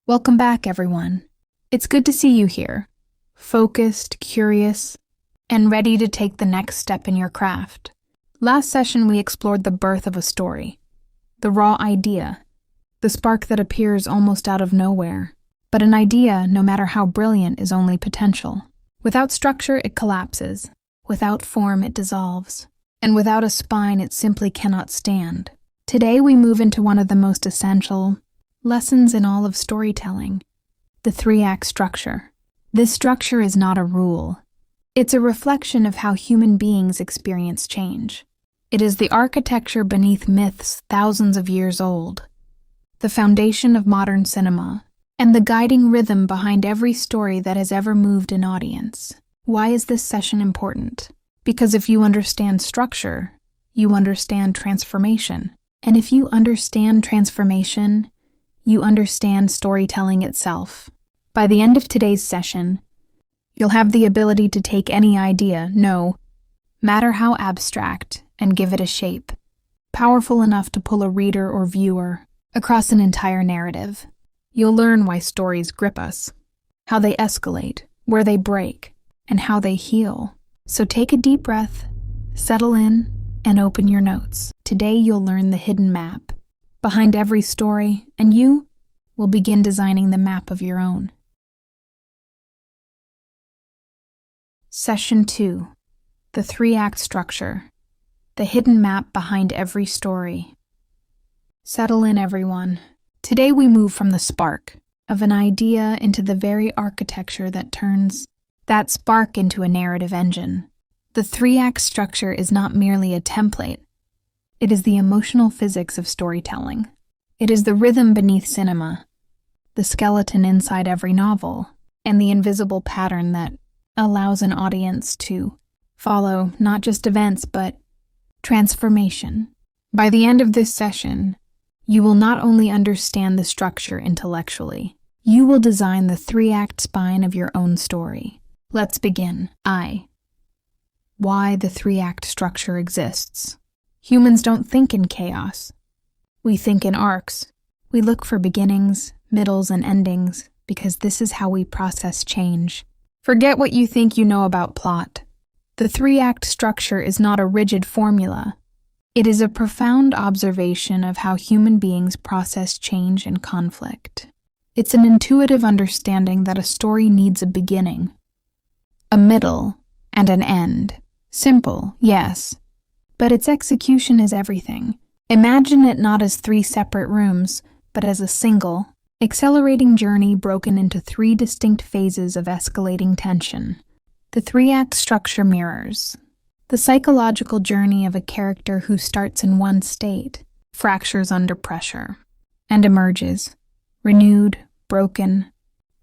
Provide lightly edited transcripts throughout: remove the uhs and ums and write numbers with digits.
Welcome back, everyone. It's good to see you here, focused, curious, and ready to take the next step in your craft. Last session, we explored the birth of a story, the raw idea, the spark that appears almost out of nowhere. But an idea, no matter how brilliant, is only potential. Without structure, it collapses. Without form, it dissolves. And without a spine, it simply cannot stand. Today, we move into one of the most essential lessons in all of storytelling, the three-act structure. This structure is not a rule. It's a reflection of how human beings experience change. It is the architecture beneath myths thousands of years old, the foundation of modern cinema, and the guiding rhythm behind every story that has ever moved an audience. Why is this session important? Because if you understand structure, you understand transformation. And if you understand transformation, you understand storytelling itself. By the end of today's session, you'll have the ability to take any idea, no matter how abstract, and give it a shape, powerful enough to pull a reader or viewer across an entire narrative. You'll learn why stories grip us, how they escalate, where they break, and how they heal. So take a deep breath, settle in, and open your notes. Today you'll learn the hidden map behind every story, and you will begin designing the map of your own. Session 2. The three-act structure. The hidden map behind every story. Settle in, everyone. Today we move from the spark of an idea into the very architecture that turns that spark into a narrative engine. The three-act structure is not merely a template. It is the emotional physics of storytelling. It is the rhythm beneath cinema, the skeleton inside every novel, and the invisible pattern that allows an audience to follow not just events, but transformation. By the end of this session, you will not only understand the structure intellectually, you will design the three-act spine of your own story. Let's begin. Why the three-act structure exists. Humans don't think in chaos. We think in arcs. We look for beginnings, middles, and endings because this is how we process change. Forget what you think you know about plot. The three-act structure is not a rigid formula. It is a profound observation of how human beings process change and conflict. It's an intuitive understanding that a story needs a beginning, a middle, and an end. Simple, yes, but its execution is everything. Imagine it not as three separate rooms, but as a single, accelerating journey broken into three distinct phases of escalating tension. The three-act structure mirrors the psychological journey of a character who starts in one state, fractures under pressure, and emerges, renewed, broken,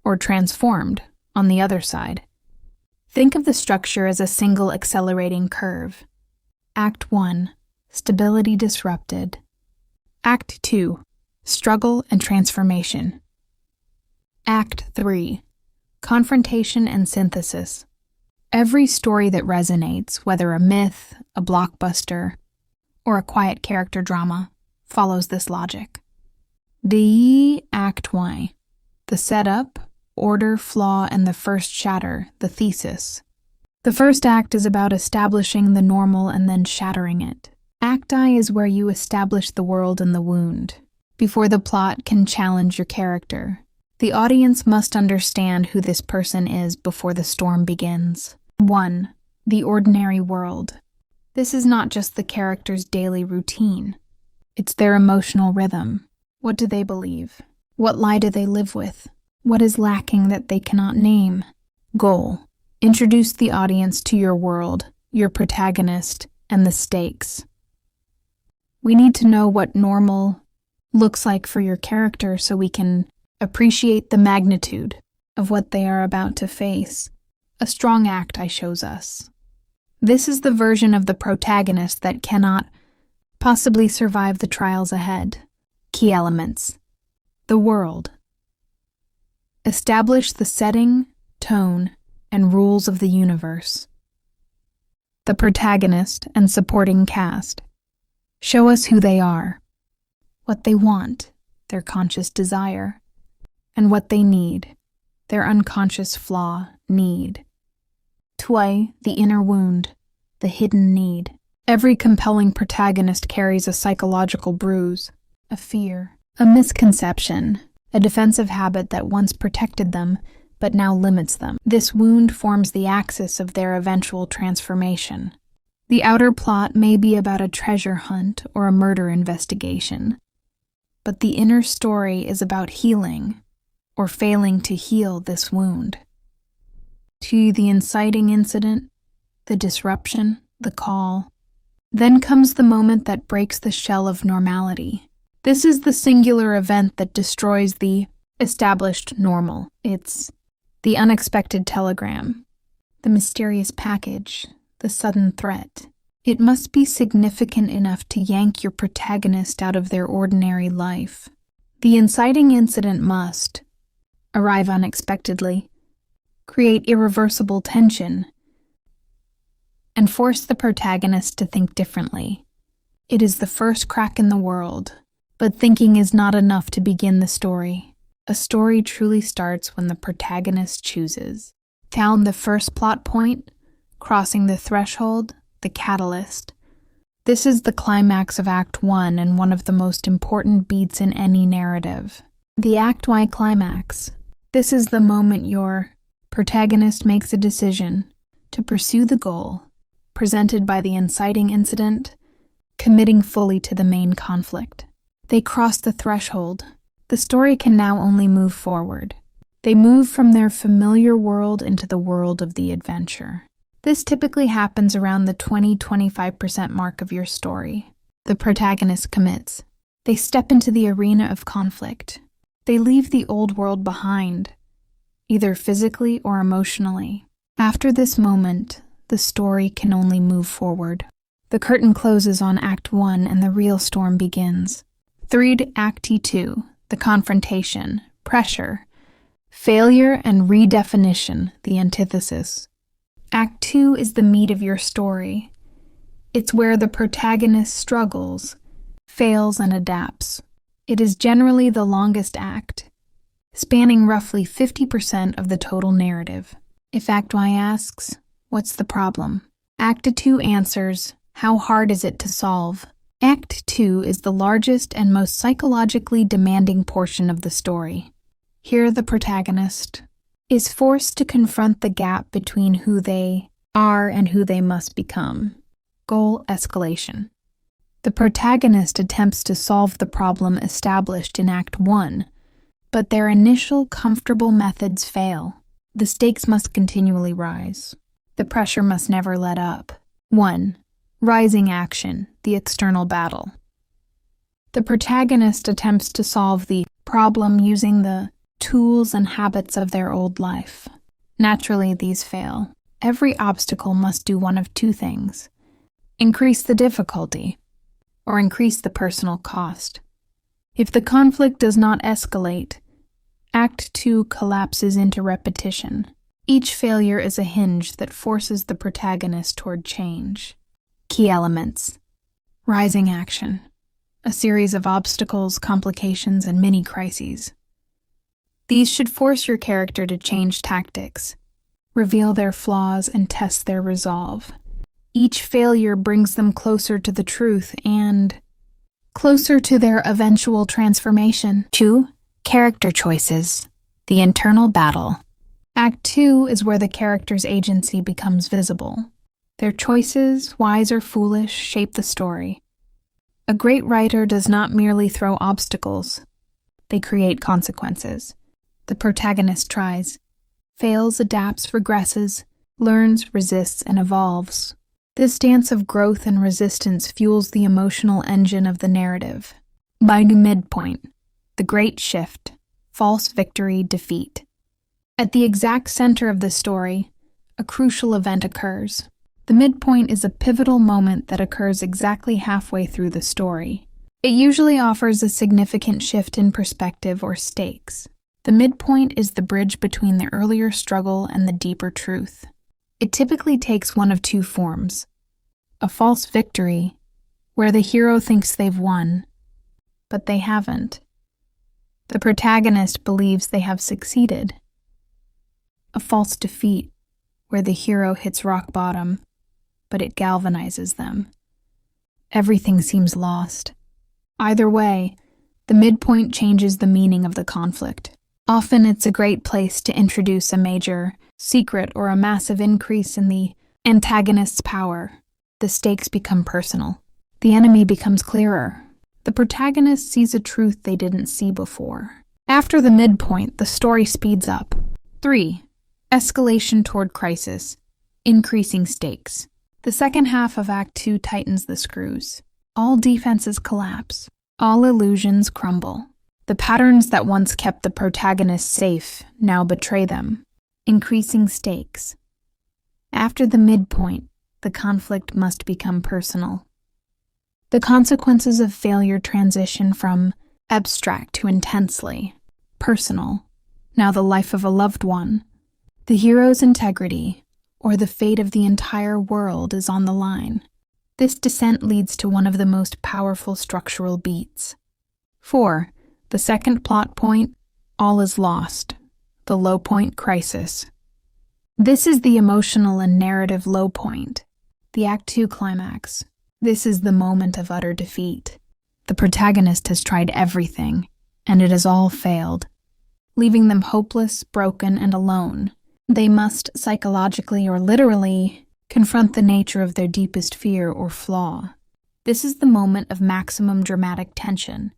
or transformed on the other side. Think of the structure as a single accelerating curve. Act 1, stability disrupted. Act 2, struggle and transformation. Act 3, confrontation and synthesis. Every story that resonates, whether a myth, a blockbuster, or a quiet character drama, follows this logic. The Act 1, the setup, order, flaw, and the first shatter, the thesis. The first act is about establishing the normal and then shattering it. Act I is where you establish the world and the wound. Before the plot can challenge your character, the audience must understand who this person is before the storm begins. 1. The ordinary world. This is not just the character's daily routine. It's their emotional rhythm. What do they believe? What lie do they live with? What is lacking that they cannot name? Goal. Introduce the audience to your world, your protagonist, and the stakes. We need to know what normal looks like for your character so we can appreciate the magnitude of what they are about to face. A strong act I shows us. This is the version of the protagonist that cannot possibly survive the trials ahead. Key elements. The world. Establish the setting, tone, and rules of the universe. The protagonist and supporting cast. Show us who they are, what they want, their conscious desire, and what they need, their unconscious flaw, need. Tui, the inner wound, the hidden need. Every compelling protagonist carries a psychological bruise, a fear, a misconception, a defensive habit that once protected them but now limits them. This wound forms the axis of their eventual transformation. The outer plot may be about a treasure hunt or a murder investigation, but the inner story is about healing or failing to heal this wound. To the inciting incident, the disruption, the call. Then comes the moment that breaks the shell of normality. This is the singular event that destroys the established normal. It's the unexpected telegram, the mysterious package, the sudden threat. It must be significant enough to yank your protagonist out of their ordinary life. The inciting incident must arrive unexpectedly, create irreversible tension, and force the protagonist to think differently. It is the first crack in the world, but thinking is not enough to begin the story. A story truly starts when the protagonist chooses. Found the first plot point, crossing the threshold, the catalyst. This is the climax of Act 1 and one of the most important beats in any narrative. The Act Y climax. This is the moment your protagonist makes a decision to pursue the goal, presented by the inciting incident, committing fully to the main conflict. They cross the threshold. The story can now only move forward. They move from their familiar world into the world of the adventure. This typically happens around the 20-25% mark of your story. The protagonist commits. They step into the arena of conflict. They leave the old world behind, either physically or emotionally. After this moment, the story can only move forward. The curtain closes on Act 1 and the real storm begins. 3 to Act 2, the confrontation, pressure, failure, and redefinition, the antithesis. Act 2 is the meat of your story. It's where the protagonist struggles, fails, and adapts. It is generally the longest act, spanning roughly 50% of the total narrative. If Act Y asks, what's the problem? Act 2 answers, how hard is it to solve? Act 2 is the largest and most psychologically demanding portion of the story. Here the protagonist is forced to confront the gap between who they are and who they must become. Goal escalation. The protagonist attempts to solve the problem established in Act 1, but their initial comfortable methods fail. The stakes must continually rise. The pressure must never let up. 1. Rising action, the external battle. The protagonist attempts to solve the problem using the tools and habits of their old life. Naturally, these fail. Every obstacle must do one of two things: increase the difficulty, or increase the personal cost. If the conflict does not escalate, Act 2 collapses into repetition. Each failure is a hinge that forces the protagonist toward change. Key elements: rising action, a series of obstacles, complications, and mini-crises. These should force your character to change tactics, reveal their flaws, and test their resolve. Each failure brings them closer to the truth and closer to their eventual transformation. 2. Character choices, the internal battle. Act 2 is where the character's agency becomes visible. Their choices, wise or foolish, shape the story. A great writer does not merely throw obstacles. They create consequences. The protagonist tries, fails, adapts, regresses, learns, resists, and evolves. This dance of growth and resistance fuels the emotional engine of the narrative. By Midpoint, the great shift, false victory, defeat. At the exact center of the story, a crucial event occurs. The midpoint is a pivotal moment that occurs exactly halfway through the story. It usually offers a significant shift in perspective or stakes. The midpoint is the bridge between the earlier struggle and the deeper truth. It typically takes one of two forms: a false victory, where the hero thinks they've won, but they haven't, The protagonist believes they have succeeded. A false defeat, where the hero hits rock bottom, but it galvanizes them. Everything seems lost. Either way, the midpoint changes the meaning of the conflict. Often it's a great place to introduce a major secret or a massive increase in the antagonist's power. The stakes become personal. The enemy becomes clearer. The protagonist sees a truth they didn't see before. After the midpoint, the story speeds up. 3. Escalation toward crisis. Increasing stakes. The second half of Act 2 tightens the screws. All defenses collapse. All illusions crumble. The patterns that once kept the protagonist safe now betray them. Increasing stakes. After the midpoint, the conflict must become personal. The consequences of failure transition from abstract to intensely personal. Now the life of a loved one, the hero's integrity, or the fate of the entire world is on the line. This descent leads to one of the most powerful structural beats. 4. The second plot point, all is lost. The low point crisis. This is the emotional and narrative low point. The Act 2 climax. This is the moment of utter defeat. The protagonist has tried everything, and it has all failed, leaving them hopeless, broken, and alone. They must psychologically or literally confront the nature of their deepest fear or flaw. This is the moment of maximum dramatic tension,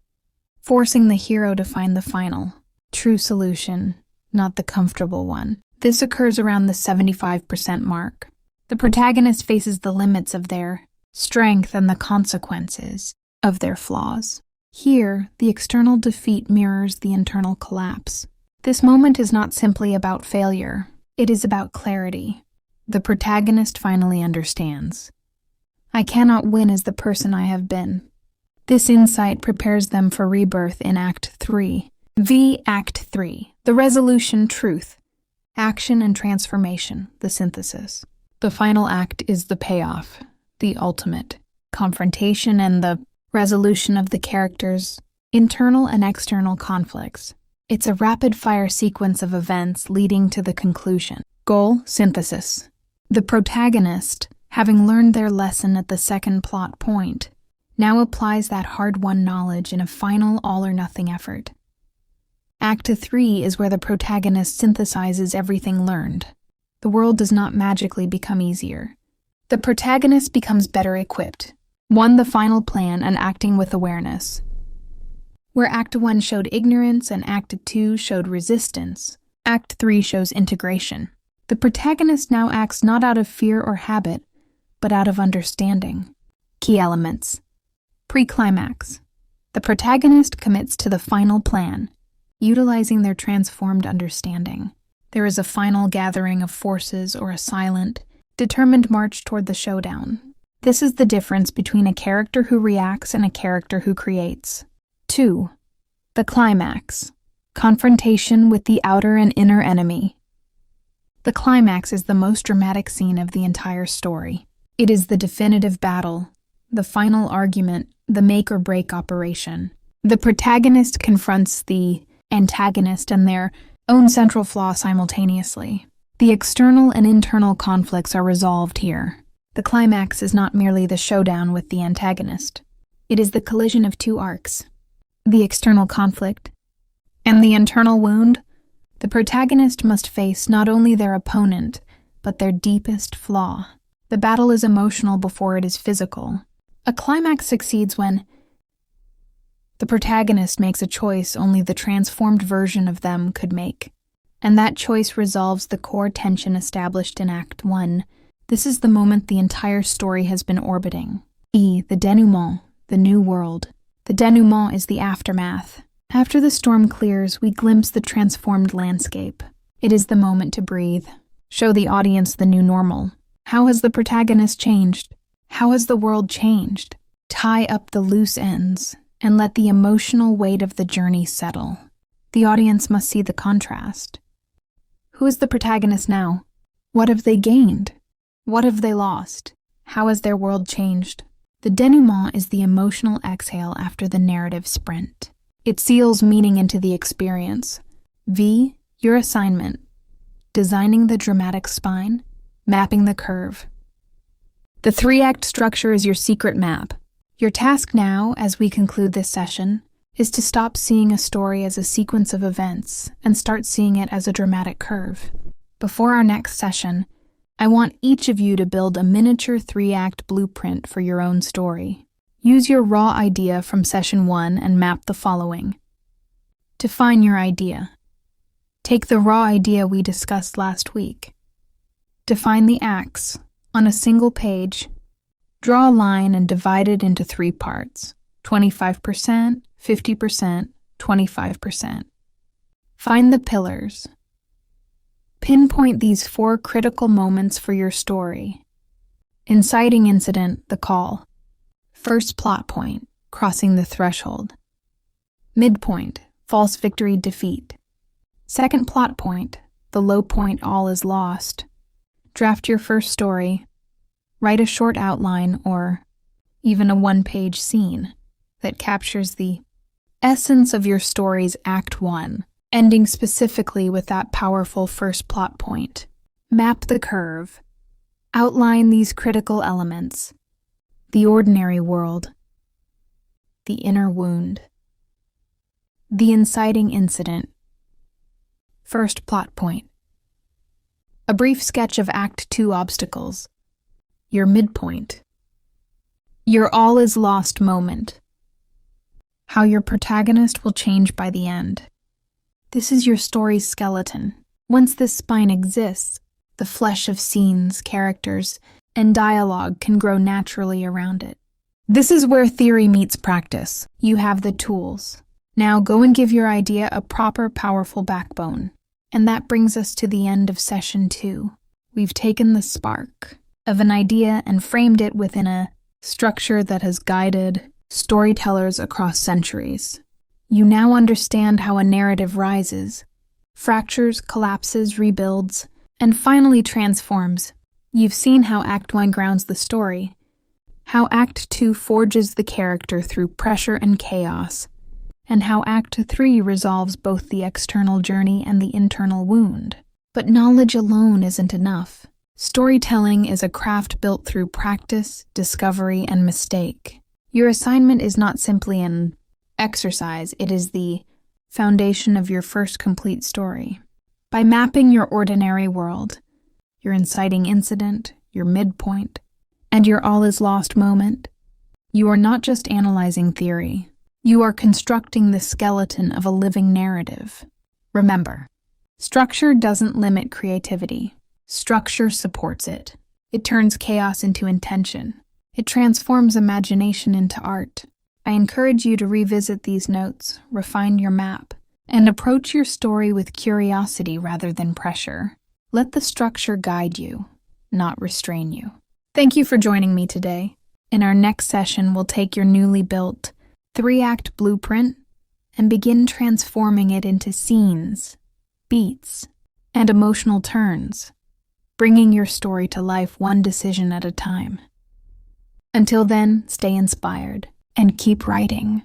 forcing the hero to find the final, true solution, not the comfortable one. This occurs around the 75% mark. The protagonist faces the limits of their strength and the consequences of their flaws. Here, the external defeat mirrors the internal collapse. This moment is not simply about failure. It is about clarity. The protagonist finally understands. I cannot win as the person I have been. This insight prepares them for rebirth in Act 3. Act 3. The resolution, truth, action and transformation, the synthesis. The final act is the payoff, the ultimate confrontation and the resolution of the characters' internal and external conflicts. It's a rapid-fire sequence of events leading to the conclusion. Goal, synthesis. The protagonist, having learned their lesson at the second plot point, now applies that hard-won knowledge in a final all-or-nothing effort. Act 3 is where the protagonist synthesizes everything learned. The world does not magically become easier. The protagonist becomes better equipped, won the final plan and acting with awareness. Where Act 1 showed ignorance and Act 2 showed resistance, Act 3 shows integration. The protagonist now acts not out of fear or habit, but out of understanding. Key elements. Pre-climax. The protagonist commits to the final plan, utilizing their transformed understanding. There is a final gathering of forces or a silent, determined march toward the showdown. This is the difference between a character who reacts and a character who creates. 2. The climax. Confrontation with the outer and inner enemy. The climax is the most dramatic scene of the entire story. It is the definitive battle, the final argument, the make-or-break operation. The protagonist confronts the antagonist and their own central flaw simultaneously. The external and internal conflicts are resolved here. The climax is not merely the showdown with the antagonist. It is the collision of two arcs. The external conflict and the internal wound. The protagonist must face not only their opponent, but their deepest flaw. The battle is emotional before it is physical. A climax succeeds when the protagonist makes a choice only the transformed version of them could make, and that choice resolves the core tension established in Act 1. This is the moment the entire story has been orbiting. The denouement, the new world. The denouement is the aftermath. After the storm clears, we glimpse the transformed landscape. It is the moment to breathe. Show the audience the new normal. How has the protagonist changed? How has the world changed? Tie up the loose ends and let the emotional weight of the journey settle. The audience must see the contrast. Who is the protagonist now? What have they gained? What have they lost? How has their world changed? The denouement is the emotional exhale after the narrative sprint. It seals meaning into the experience. V, your assignment. Designing the dramatic spine, mapping the curve. The 3-act structure is your secret map. Your task now, as we conclude this session, is to stop seeing a story as a sequence of events and start seeing it as a dramatic curve. Before our next session, I want each of you to build a miniature 3-act blueprint for your own story. Use your raw idea from session 1 and map the following. Define your idea. Take the raw idea we discussed last week. Define the acts. On a single page, draw a line and divide it into 3 parts, 25%, 50%, 25%. Find the pillars. Pinpoint these 4 critical moments for your story. Inciting incident, the call. First plot point, crossing the threshold. Midpoint, false victory, defeat. Second plot point, the low point, all is lost. Draft your first story. Write a short outline or even a 1-page scene that captures the essence of your story's Act 1, ending specifically with that powerful first plot point. Map the curve. Outline these critical elements. The ordinary world. The inner wound. The inciting incident. First plot point. A brief sketch of Act 2 obstacles. Your midpoint. Your all is lost moment. How your protagonist will change by the end. This is your story's skeleton. Once this spine exists, the flesh of scenes, characters, and dialogue can grow naturally around it. This is where theory meets practice. You have the tools. Now go and give your idea a proper, powerful backbone. And that brings us to the end of session 2. We've taken the spark of an idea and framed it within a structure that has guided storytellers across centuries. You now understand how a narrative rises, fractures, collapses, rebuilds, and finally transforms. You've seen how Act 1 grounds the story, how Act 2 forges the character through pressure and chaos, and how Act 3 resolves both the external journey and the internal wound. But knowledge alone isn't enough. Storytelling is a craft built through practice, discovery, and mistake. Your assignment is not simply an exercise, it is the foundation of your first complete story. By mapping your ordinary world, your inciting incident, your midpoint, and your all is lost moment, you are not just analyzing theory. You are constructing the skeleton of a living narrative. Remember, structure doesn't limit creativity. Structure supports it. It turns chaos into intention. It transforms imagination into art. I encourage you to revisit these notes, refine your map, and approach your story with curiosity rather than pressure. Let the structure guide you, not restrain you. Thank you for joining me today. In our next session, we'll take your newly built 3-act blueprint and begin transforming it into scenes, beats, and emotional turns, bringing your story to life one decision at a time. Until then, stay inspired and keep writing.